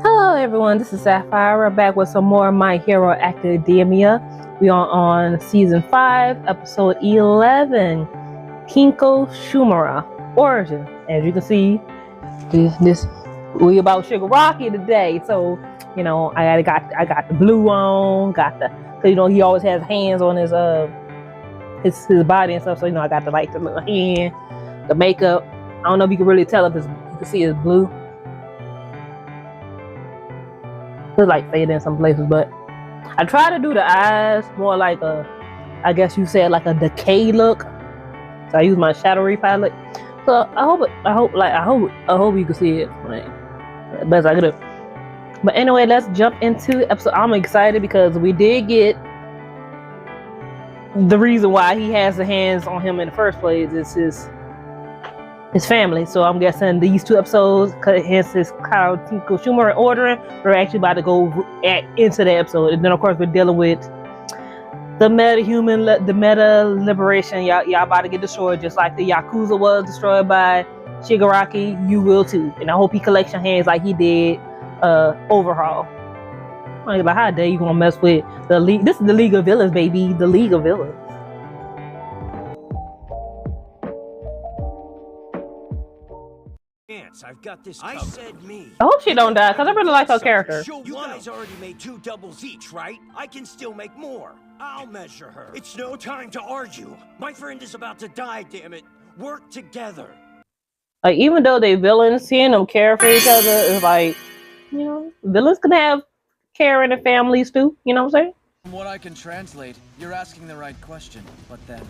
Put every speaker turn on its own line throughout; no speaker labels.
Hello everyone, this is Sapphire. We're back with some more My Hero Academia. We are on season 5, episode 11, Tenko Shimura Origin. As you can see, we about Shigaraki today. So, I got the blue on, cause he always has hands on his body and stuff. So I got the little hand, the makeup. I don't know if you can really tell if you can see it's blue. It's like faded in some places, but I try to do the eyes more like I guess you said like a decay look. So I use my shadowy palette. So I hope you can see it like best I could. But anyway, let's jump into the episode. I'm excited because we did get the reason why he has the hands on him in the first place. Is his family. So I'm guessing these 2 episodes, hence his Tenko Shimura ordering, we're actually about to go into the episode. And then of course we're dealing with the meta liberation. Y'all about to get destroyed just like the Yakuza was destroyed by Shigaraki. You will too. And I hope he collects your hands like he did Overhaul. Like how dare you gonna mess with the league? This is the League of Villains, baby. The League of Villains.
I've got this covered. I said me.
I hope she don't die because I really like her character.
You guys already made 2 doubles each, right? I can still make more. I'll measure her. It's no time to argue. My friend is about to die, damn it. Work together.
Like, even though they villains, seeing them care for each other is like, villains can have care in their families too. You know what I'm saying?
From what I can translate, you're asking the right question. But then,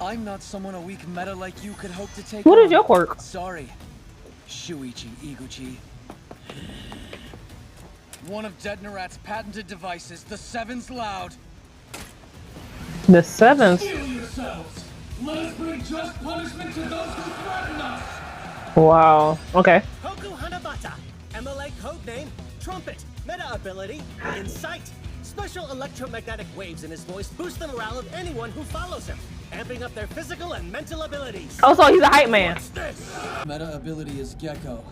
I'm not someone a weak meta like you could hope to take.
What is your quirk?
Sorry. Shuichi Iguchi. One of Dead Narat's patented devices, the Seven's Loud.
The Seven's?
Steel yourselves! Let us bring just punishment to those who threaten us!
Wow. Okay.
Hoku Hanabata. MLA codename Trumpet. Meta ability Insight. Special electromagnetic waves in his voice boost the morale of anyone who follows him, amping up their physical and mental abilities.
Oh, so he's a hype man.
What's this?
Meta ability is Gecko.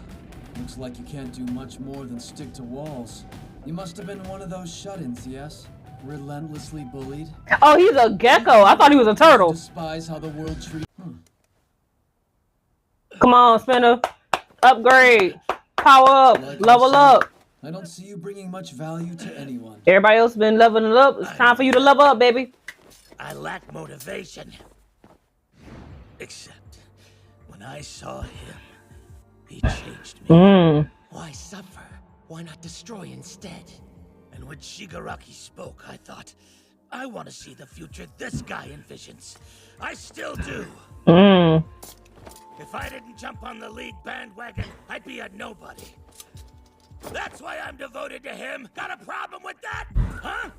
Looks like you can't do much more than stick to walls. You must have been one of those shut-ins, yes? Relentlessly bullied?
Oh, he's a gecko. I thought he was a turtle.
Despise how the world treats.
Come on, Spinner. Upgrade. Power up. Level up.
I don't see you bringing much value to anyone.
Everybody else been leveling it up. It's time for you to level up, baby.
I lack motivation. Except when I saw him, he changed me. Why suffer? Why not destroy instead? And when Shigaraki spoke, I thought, I want to see the future this guy envisions. I still do. If I didn't jump on the league bandwagon, I'd be a nobody. That's why I'm devoted to him. Got a problem with that? Huh?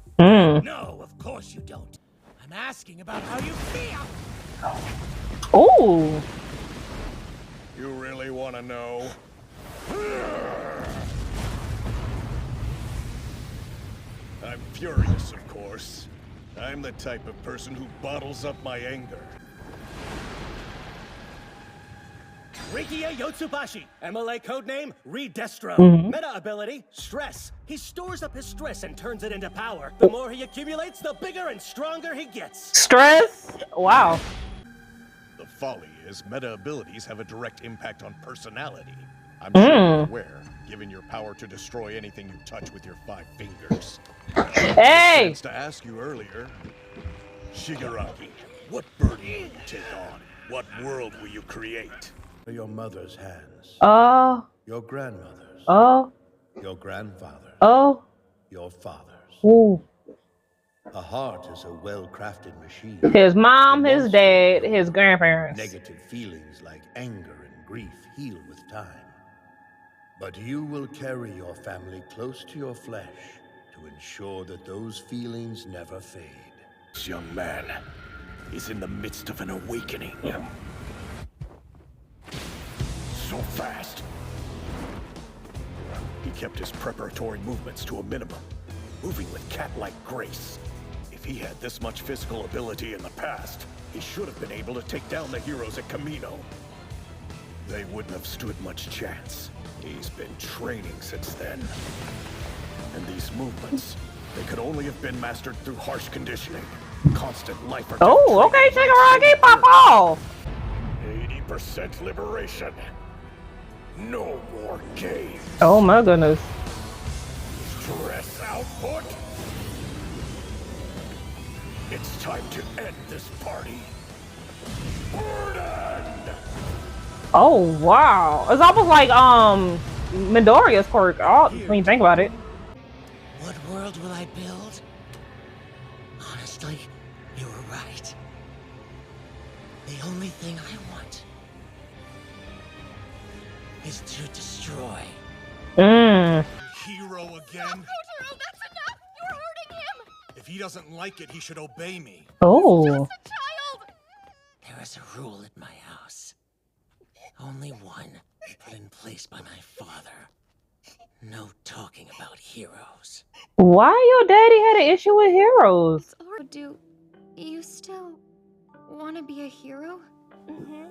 No, of course you don't. I'm asking about how you feel.
Oh.
You really want to know? I'm furious, of course. I'm the type of person who bottles up my anger.
Rikia Yotsubashi, MLA codename Redestro. Meta ability Stress. He stores up his stress and turns it into power. The more he accumulates, the bigger and stronger he gets.
Stress? Wow.
The folly is meta abilities have a direct impact on personality. I'm sure you're aware, given your power to destroy anything you touch with your 5 fingers.
Hey!
To ask you earlier, Shigaraki, what burden will you take on? What world will you create?
Your mother's hands.
Your
grandmother's. Your grandfather's. Your father's.
Ooh.
A heart is a well-crafted machine.
His mom, his dad, his grandparents.
Negative feelings like anger and grief heal with time. But you will carry your family close to your flesh to ensure that those feelings never fade.
This young man is in the midst of an awakening. So fast. He kept his preparatory movements to a minimum, moving with cat-like grace. If he had this much physical ability in the past, he should have been able to take down the heroes at Camino. They wouldn't have stood much chance. He's been training since then. And these movements, they could only have been mastered through harsh conditioning. Constant life or death
Oh, okay,
training.
Shigaraki, pop off.
80% liberation. No more games.
Oh my goodness.
Stress output. It's time to end this party. Burden.
Oh wow. It's almost like Midoriya's quirk. Oh, when you think about it.
What world will I build? Honestly, you were right. The only thing I want is to destroy.
Hero again?
Kotaro, that's enough! You're hurting him!
If he doesn't like it, he should obey me.
Oh.
Just a child!
There is a rule at my house. Only one put in place by my father. No talking about heroes.
Why your daddy had an issue with heroes?
Or do you still want to be a hero?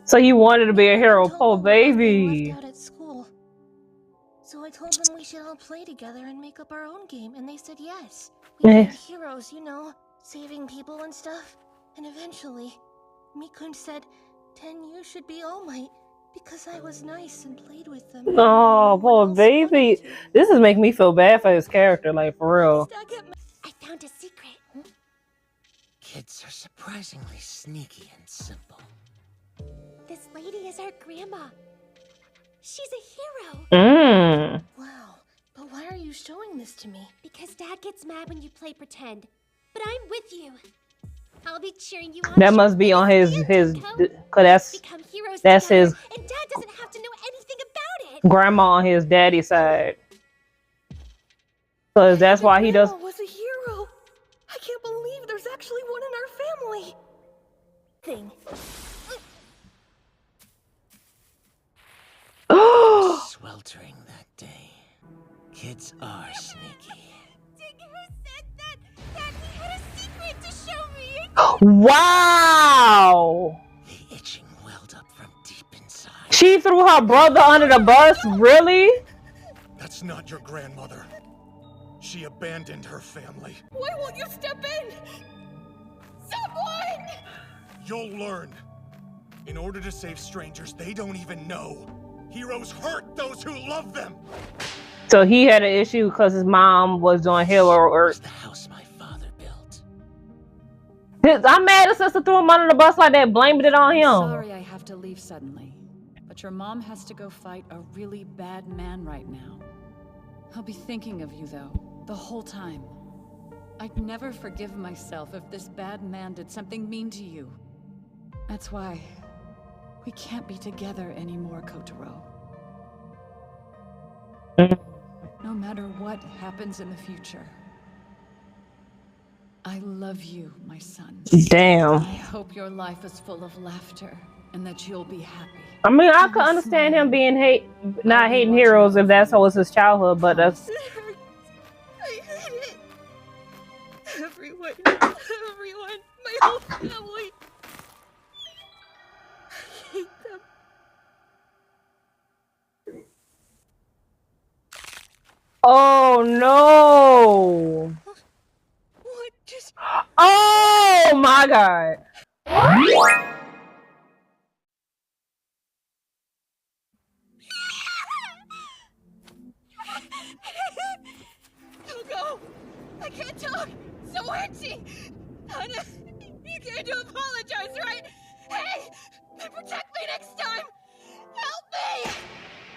So you wanted to be a hero, poor
They
baby.
left out at school. So I told them we should all play together and make up our own game, and they said yes. We
Eh.
were heroes, you know, saving people and stuff. And eventually, Mikun said, "Ten, you should be All Might," because I was nice and played with them. and
Oh,
no one
poor
else
baby.
wanted to.
This is making me feel bad for his character, like for real.
I found a secret.
Kids are surprisingly sneaky and simple.
This lady is our grandma. She's a hero. Wow, but why are you showing this to me?
Because Dad gets mad when you play pretend. But I'm with you. I'll be cheering you on.
That must be on his cause
Become heroes
that's
together,
his
and Dad doesn't have to know anything about it.
grandma on his daddy's side. So that's why he does.
Grandma was a hero. I can't believe there's actually one in our family. Thing.
Sweltering that day. Kids are sneaky.
Who said that? That he had a secret to show me.
Wow!
The itching welled up from deep inside.
She threw her brother under the bus? Really?
That's not your grandmother. She abandoned her family.
Why won't you step in? Someone!
You'll learn. In order to save strangers they don't even know, heroes hurt those who love them.
So he had an issue because his mom was doing hero work.
It's the house my father built.
I'm mad his sister threw him under the bus like that, blaming it on him.
Sorry I have to leave suddenly, but your mom has to go fight a really bad man right now. I'll be thinking of you though, the whole time. I'd never forgive myself if this bad man did something mean to you. That's why we can't be together anymore, Kotaro. No matter what happens in the future, I love you, my son.
Damn.
I hope your life is full of laughter and that you'll be happy.
I mean, I could understand him being not hating heroes if that's how was his childhood, but that's.
I hate it. Everyone, my whole family. I hate them.
Oh no!
What just...
Oh my god!
Don't go! I can't talk! So itchy! Hana, you came to apologize, right? Hey! Protect me next time! Help me!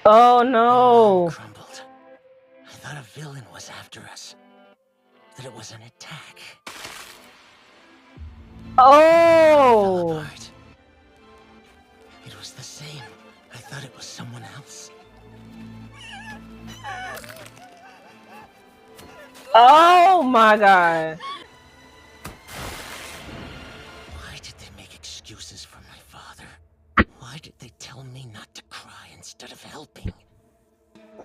Oh no!
Crumbled. I thought a villain was after us. That it was an attack.
Oh!
Apart. It was the same. I thought it was someone else.
Oh my god!
Why did they make excuses for my father? Why did they tell me not to cry instead of helping?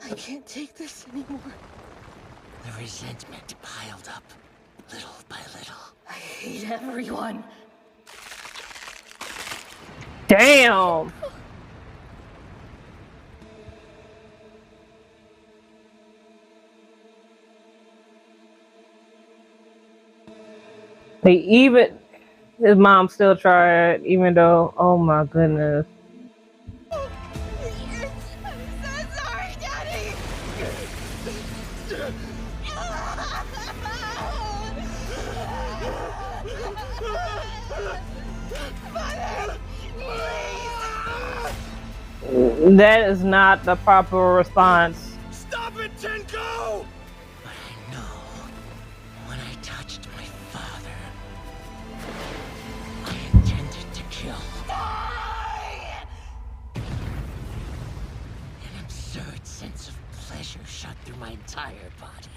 I can't take this anymore.
The resentment piled up, little by little.
I hate everyone.
Damn! Like, even his mom still tried, even though, oh my goodness.
I'm so sorry, Daddy! Mother, please!
That is not the proper response.
Stop it, Tenko!
But I know when I touched my father, I intended to kill. An absurd sense of pleasure shot through my entire body.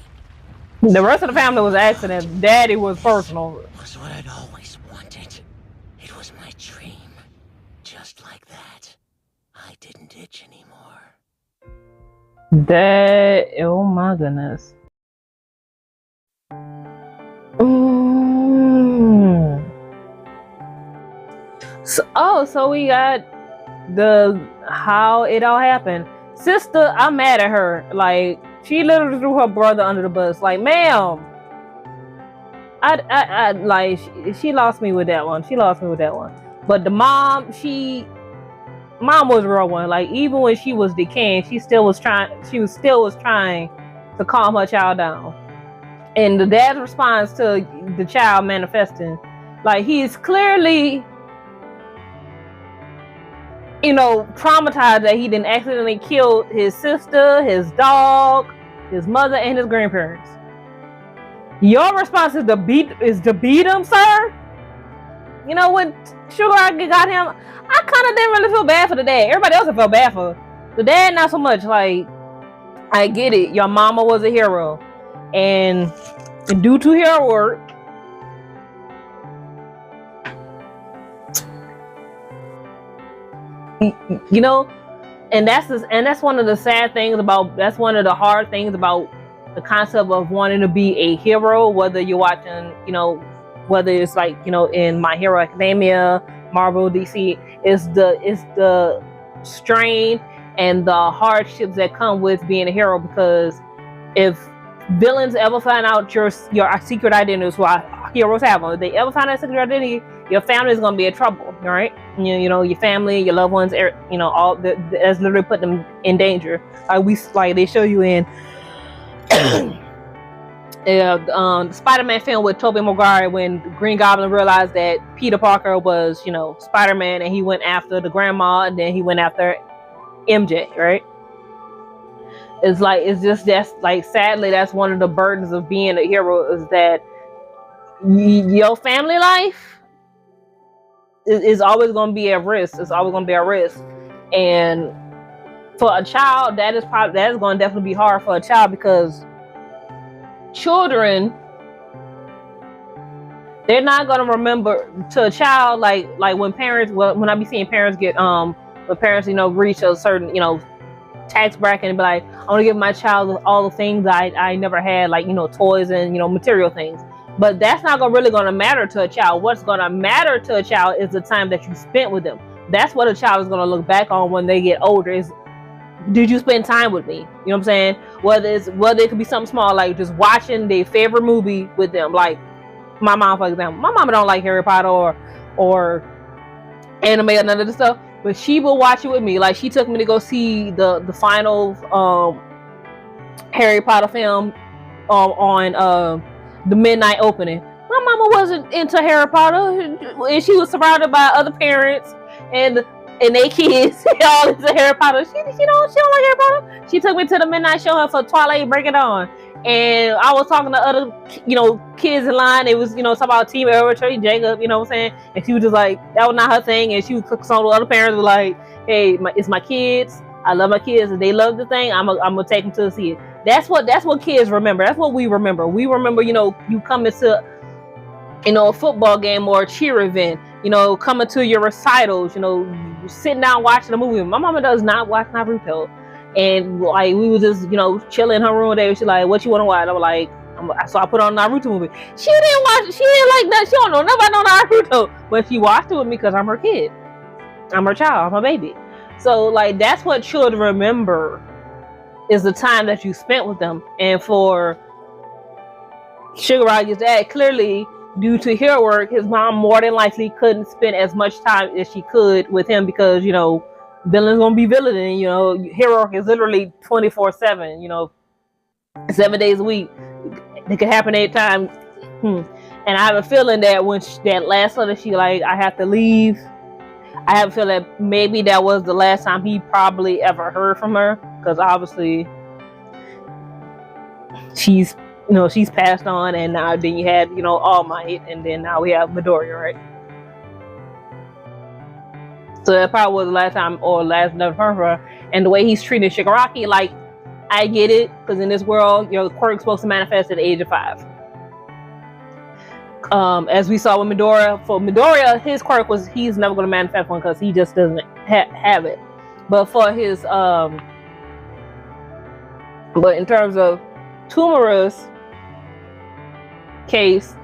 The rest of the family was accident. Daddy was personal.
It was what I'd always wanted. It was my dream. Just like that. I didn't itch anymore.
That, oh my goodness. So we got how it all happened. Sister, I'm mad at her. Like, she literally threw her brother under the bus. Like, ma'am, I like, she lost me with that one. But the mom was a real one. Like, even when she was decaying, she still was trying to calm her child down. And the dad's response to the child manifesting, like, he's clearly, traumatized that he didn't accidentally kill his sister, his dog, his mother, and his grandparents. Your response is to beat him, sir? When Shigaraki got him, I kind of didn't really feel bad for the dad. Everybody else felt bad for the dad, not so much. Like, I get it. Your mama was a hero, and due to hero work, and that's one of the sad things about. That's one of the hard things about the concept of wanting to be a hero. Whether you're watching, whether it's like, in My Hero Academia, Marvel, DC, is the strain and the hardships that come with being a hero. Because if villains ever find out your secret identity, is why heroes have them. If they ever find out secret identity, your family is gonna be in trouble, right? Your family, your loved ones, all that's literally put them in danger. They show you in the Spider-Man film with Tobey Maguire, when Green Goblin realized that Peter Parker was, Spider-Man, and he went after the grandma, and then he went after MJ, right? Sadly, that's one of the burdens of being a hero, is that your family life is always going to be at risk. It's always going to be at risk. And for a child, that is going to definitely be hard for a child, because children, they're not going to remember to a child, like when I be seeing parents get when parents reach a certain tax bracket and be like, I want to give my child all the things I never had, like toys and material things. But that's not really going to matter to a child. What's going to matter to a child is the time that you spent with them. That's what a child is going to look back on when they get older, is, did you spend time with me? You know what I'm saying? Whether it could be something small, like just watching their favorite movie with them. Like my mom, for example. My mama don't like Harry Potter or anime or none of this stuff, but she will watch it with me. Like, she took me to go see the final Harry Potter film on the midnight opening. My mama wasn't into Harry Potter, and she was surrounded by other parents and their kids all into Harry Potter. She don't like Harry Potter. She took me to the midnight showing for Twilight Break It On, and I was talking to other kids in line. It was talking about Team Eritrey, Jacob, you know what I'm saying, and she was just like, that was not her thing. And she was some of the other parents were like, hey, it's my kids. I love my kids, and they love the thing. I'm gonna take them to see it. That's what kids remember. That's what we remember. We remember, you coming to, a football game or a cheer event, coming to your recitals, sitting down watching a movie. My mama does not watch Naruto. And like, we were just, chilling in her room there. She's like, what you want to watch? I was like, so I put on a Naruto movie. She didn't like that. She don't know nobody know Naruto. But she watched it with me because I'm her kid. I'm her child. I'm her baby. So like, that's what children remember, is the time that you spent with them. And for Shigaraki's dad, clearly due to hero work, his mom more than likely couldn't spend as much time as she could with him because, you know, villains gonna be villaining. You know, hero work is literally 24/7. You know, 7 days a week. It could happen anytime. And I have a feeling that when that last letter, she like, I have to leave. I have a feeling that maybe that was the last time he probably ever heard from her, because obviously she's passed on, and now then you had, you know, All Might, and then now we have Midoriya, right? So that probably was the last time or last letter from her. And the way he's treating Shigaraki, like, I get it, because in this world, your quirk's supposed to manifest at the age of 5. As we saw with Midoriya, for Midoriya, his quirk was he's never going to manifest one because he just doesn't have it. But for his, but in terms of Tomura's case,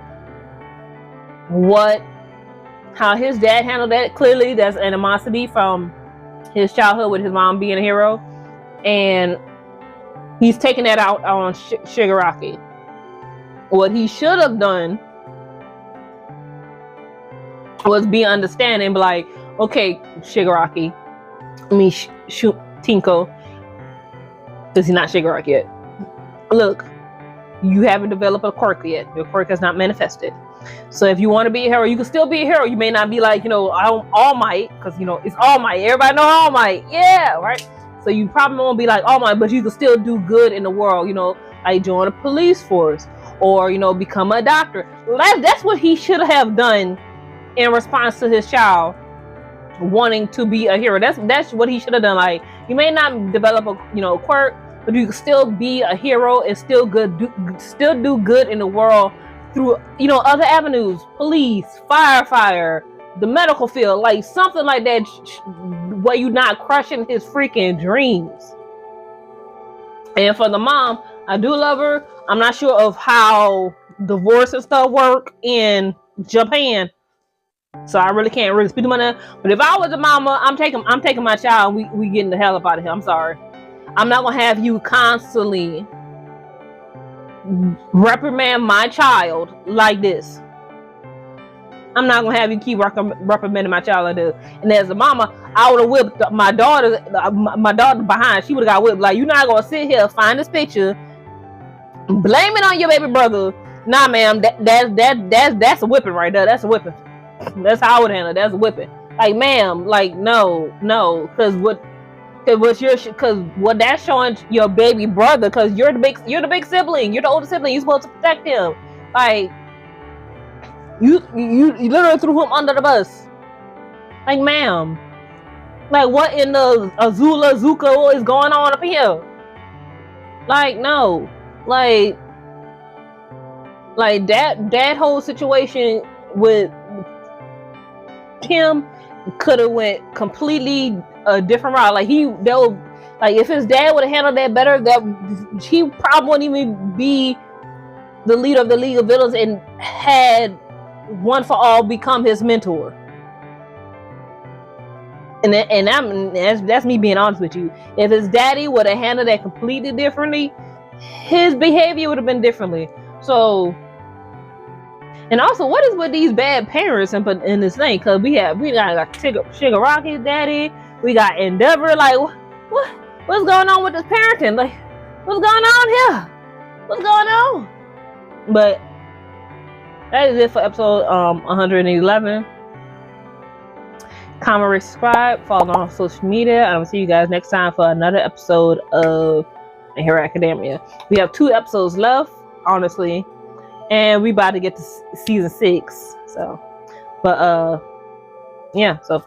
how his dad handled that, clearly that's animosity from his childhood with his mom being a hero, and he's taking that out on Shigaraki. What he should have done was be understanding, be like, okay, Shigaraki, shoot Tenko, because he's not Shigaraki yet. Look, you haven't developed a quirk yet. Your quirk has not manifested. So if you want to be a hero, you can still be a hero. You may not be like, you know, All Might, because, you know, it's All Might. Everybody know All Might. Yeah, right? So you probably won't be like All Might, but you can still do good in the world, you know, like join a police force or, you know, become a doctor. That's what he should have done in response to his child wanting to be a hero. That's what he should have done. Like, you may not develop a, you know, quirk, but you can still be a hero and still do good in the world through, you know, other avenues, police, firefighter, the medical field, like something like that, where you're not crushing his freaking dreams. And for the mom, I do love her. I'm not sure of how divorce and stuff work in Japan, so I really can't really speak to that. But if I was a mama, I'm taking my child. We getting the hell up out of here. I'm sorry. I'm not gonna have you constantly reprimand my child like this. I'm not gonna have you keep reprimanding my child like this. And as a mama, I would have whipped my daughter behind. She would have got whipped. Like, you're not gonna sit here, find this picture, blame it on your baby brother. Nah, ma'am, that's a whipping right there. That's a whipping. That's how I would handle it. That's a whipping. Like, ma'am, like, no, because what that's showing your baby brother, because you're the big sibling, you're the older sibling, you're supposed to protect him. Like, you literally threw him under the bus. Like, ma'am, like, what in the Azula Zuka is going on up here? Like, no, like that whole situation with him could have went completely a different route. Like, if his dad would have handled that better, that he probably wouldn't even be the leader of the League of Villains and had One for All become his mentor. And that's me being honest with you. If his daddy would have handled that completely differently, his behavior would have been differently. So, and also, what is with these bad parents in this thing? Because we got like Shigaraki's daddy, we got Endeavor. Like, what's going on with this parenting? Like, what's going on here? What's going on? But that is it for episode 111. Comment, rate, subscribe, follow on social media. I'm gonna see you guys next time for another episode of My Hero Academia. We have 2 episodes left, honestly, and we about to get to season 6. So, but yeah. So